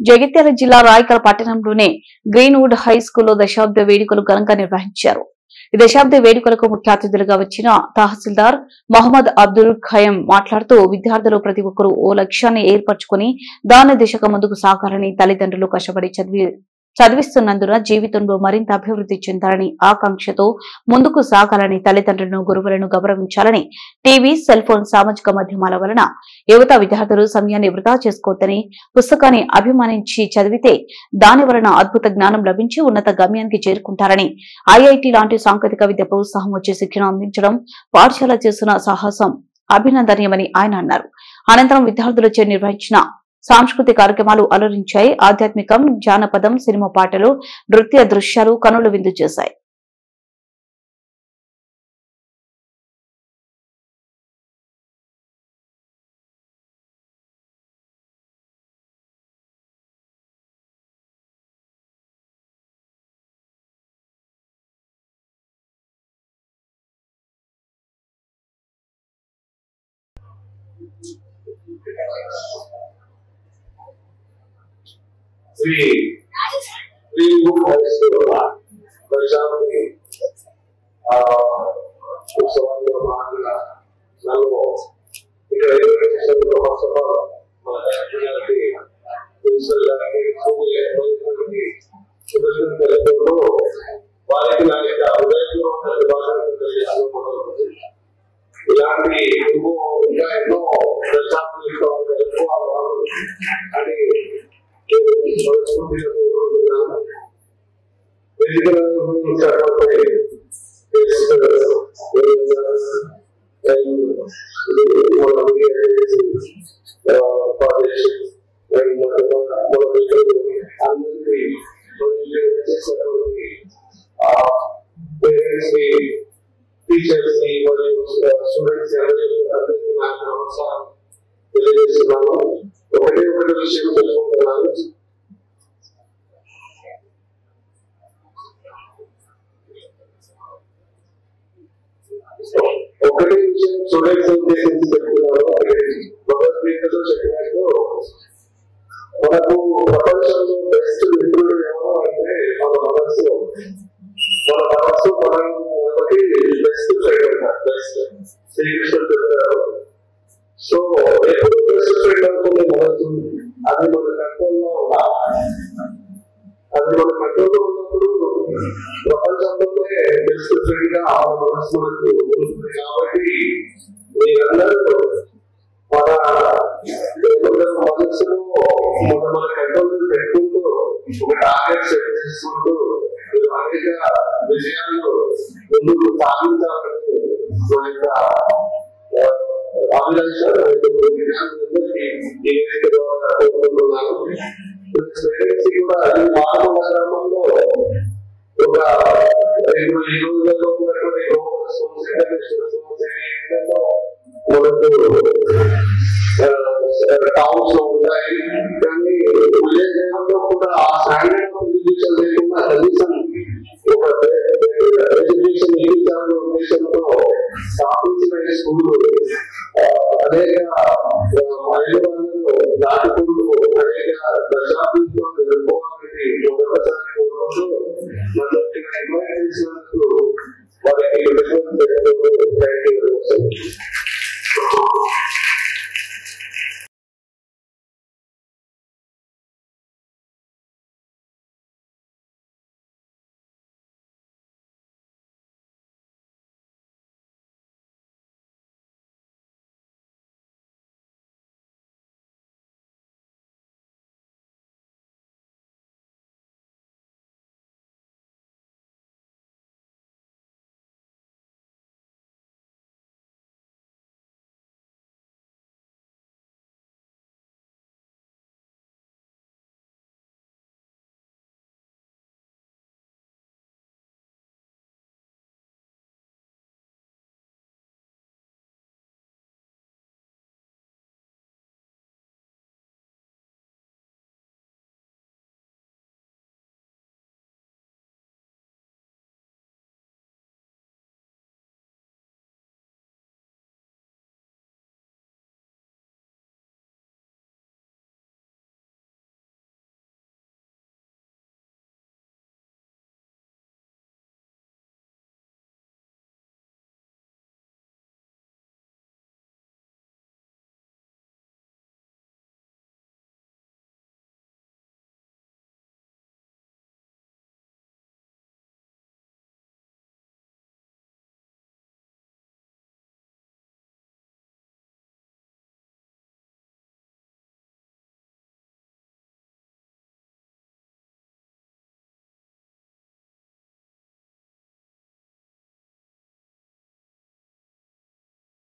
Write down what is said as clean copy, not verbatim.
జగిత్యాల జిల్లా రాయకల్ పట్టణంలోని Greenwood high స్కూల్లో దశాబ్ద వేడుకలు ఘనంగా నిర్వహించారు. ఈ దశాబ్ద వేడుకలకు ముఖ్య అతిథులుగా వచ్చిన తహసీల్దార్ మహమ్మద్ అబ్దుల్ ఖయం మాట్లాడుతూ విద్యార్థులు ప్రతి ఒక్కరూ ఓ లక్ష్యాన్ని ఏర్పరచుకుని దాని దిశగా ముందుకు సాగాలని, తల్లిదండ్రులు కష్టపడి చదివిస్తున్నందున జీవితంలో మరింత అభివృద్ధి చెందాలని, ఆకాంక్షతో ముందుకు సాగాలని, తల్లిదండ్రులను, గురువులను గౌరవించాలని, టీవీ, సెల్ ఫోన్, సామాజిక మాధ్యమాల వలన యువత విద్యార్థులు సమయాన్ని వృధా చేసుకోవద్దని, పుస్తకాన్ని అభిమానించి చదివితే దాని వలన అద్భుత జ్ఞానం లభించి ఉన్నత గమ్యానికి చేరుకుంటారని, ఐఐటి లాంటి సాంకేతిక విద్య ప్రోత్సాహం వచ్చే శిక్షణ అందించడం పాఠశాల చేస్తున్న సాహసం అభినందనీయమని ఆయన అన్నారు. అనంతరం విద్యార్థులచే నిర్వహించిన సాంస్కృతిక కార్యక్రమాలు అలరించాయి. ఆధ్యాత్మికం, జానపదం, సినిమా పాటలు, నృత్య దృశ్యాలు కనుల విందు చేశాయి. Greenwood High School, దశాబ్ది ఉత్సవాల్లో భాగంగా నన్ను ఇక్కడ ఎడ్యుకేషన్లో ఫస్ట్ ఆఫ్ ఆల్ మా గారికి ప్రిన్సిపల్ గారికి కృతజ్ఞతలు తెలుపుతూ వారికి నా యొక్క హృదయపూర్వక శుభాకాంక్షలు తెలియజేస్తున్నాను. ఇలాంటి ఇంకా ఎన్నో దశాబ్దాలు ఎక్కువ అని టీచర్స్ ని మరియు స్టూడెంట్స్ అందరికీ నాకు నమస్కారం తెలియజేస్తున్నాను. ఒకటి విషయం తెలుసుకుంటున్నాను. ఒకటి విషయం స్టూడెంట్స్ ఉద్దేశించి చెప్తున్నాను. భగవద్గీతలో చెప్పినట్టు మనకు ప్రపంచంలో బెస్ట్ మిత్రుడు ఎవరు అంటే మన మనస్సు మనకి బెస్ట్ ఫ్రెండ్ అంటారు. బెస్ట్ శ్రీకృష్ణుడు చెప్తారు. సో ఎప్పుడు బెస్ట్ ఫ్రెండ్ అవుతుంది మనసు, అది మన కంట్రోల్లో ఉండాలి. అది మన కంట్రోల్లో ఉన్నప్పుడు ప్రపంచంలోనే బెస్ట్ ఫ్రెండ్ గా ఆ మనసు మనకు ఉంటుంది. కాబట్టి మీరందరూ మన మనసులో మన కంట్రోల్ పెట్టుకుంటూ ఒక టార్గెట్ సెట్ చేసుకుంటూ మీరు అనేక విజయాలు ముందుకు సాధించాలని మా యొక్క అభిలాష కోరుకుంటున్నాను. కూడా ఈ మానవ గ్రామంలో ఒక 2 రోజులలో ఉన్నటువంటి మనకు టౌన్స్ లో ఉంటాయి. కానీ విలేజ్ లెవెల్లో కూడా ఆ స్టాండర్డ్ ఆఫ్ ఎడ్యుకేషన్ లేకుండా కనీసం ఒక ఎడ్యుకేషన్ ఇవ్వాలనే ఉద్దేశంతో స్థాపించిన స్కూల్ అనేక